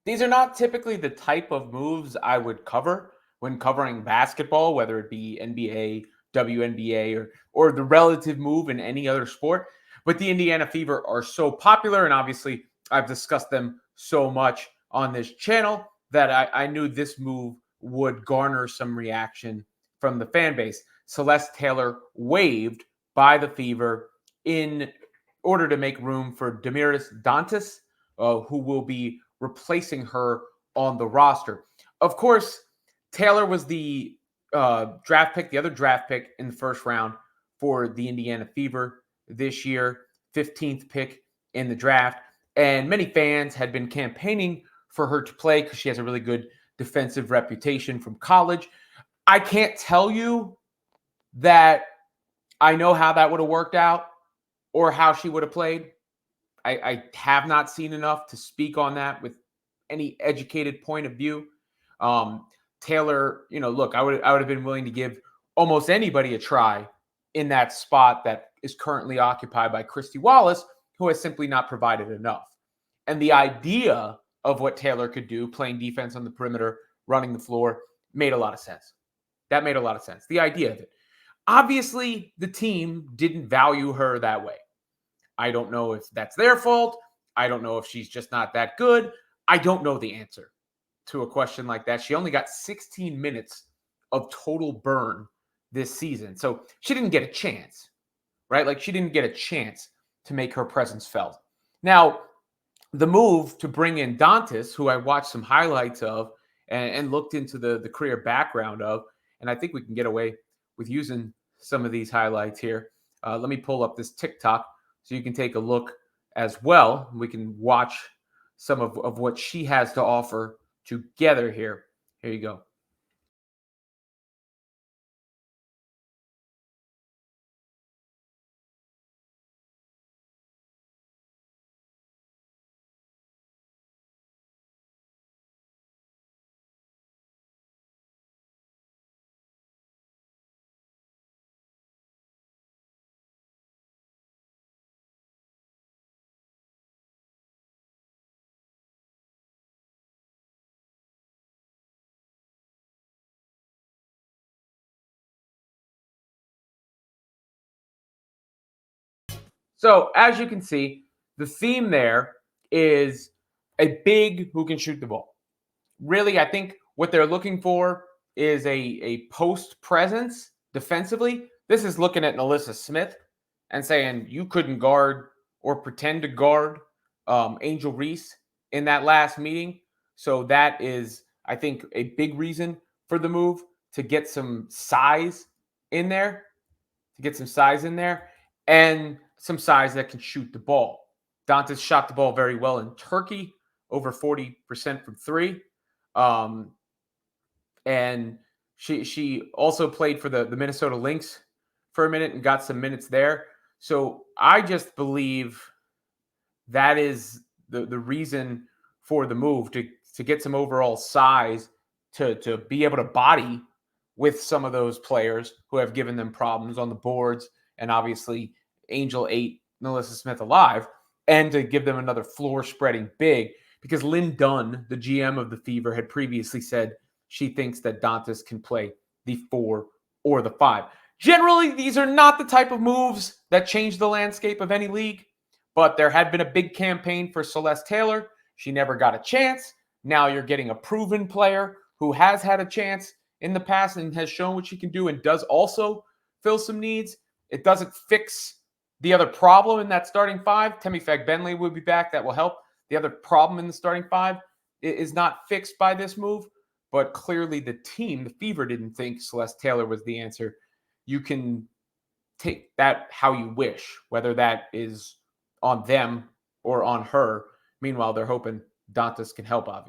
These are not typically the type of moves I would cover when covering basketball, whether it be NBA, WNBA, or the relative move in any other sport. But the Indiana Fever are so popular, and obviously I've discussed them so much on this channel that I knew this move would garner some reaction from the fan base. Celeste Taylor waived by the Fever in order to make room for Damiris Dantas, who will be replacing her on the roster. Of course, Taylor was the draft pick, the other draft pick in the first round for the Indiana Fever this year, 15th pick in the draft. And many fans had been campaigning for her to play because she has a really good defensive reputation from college. I can't tell you that I know how that would have worked out or how she would have played. I have not seen enough to speak on that with any educated point of view. Um, Taylor, look, I would have been willing to give almost anybody a try in that spot that is currently occupied by Christy Wallace, who has simply not provided enough. And the idea of what Taylor could do, playing defense on the perimeter, running the floor, made a lot of sense. That made a lot of sense. The idea of it. Obviously, the team didn't value her that way. I don't know if that's their fault. I don't know if she's just not that good. I don't know the answer to a question like that. She only got 16 minutes of total burn this season. So she didn't get a chance, right? Like she didn't get a chance to make her presence felt. Now, the move to bring in Dantas, who I watched some highlights of and looked into the career background of, and I think we can get away with using some of these highlights here. Let me pull up this TikTok so you can take a look as well. We can watch some of what she has to offer together here. Here you go. So as you can see, the theme there is a big who can shoot the ball. Really, I think what they're looking for is a post presence defensively. This is looking at Alyssa Smith and saying you couldn't guard or pretend to guard Angel Reese in that last meeting. So that is, I think, a big reason for the move to get some size in there, and some size that can shoot the ball. Dantas shot the ball very well in Turkey, over 40% from three. Um, and she also played for the Minnesota Lynx for a minute and got some minutes there. So I just believe that is the reason for the move to get some overall size to be able to body with some of those players who have given them problems on the boards, and obviously Angel ate Melissa Smith alive, and to give them another floor spreading big, because Lynn Dunn, the GM of the Fever, had previously said she thinks that Dantas can play the 4 or the 5. Generally, these are not the type of moves that change the landscape of any league, but there had been a big campaign for Celeste Taylor. She never got a chance. Now you're getting a proven player who has had a chance in the past and has shown what she can do and does also fill some needs. It doesn't fix the other problem in that starting five. Temi Fagbenley will be back. That will help. The other problem in the starting five is not fixed by this move, but clearly the team, the Fever, didn't think Celeste Taylor was the answer. You can take that how you wish, whether that is on them or on her. Meanwhile, they're hoping Dantas can help, obviously.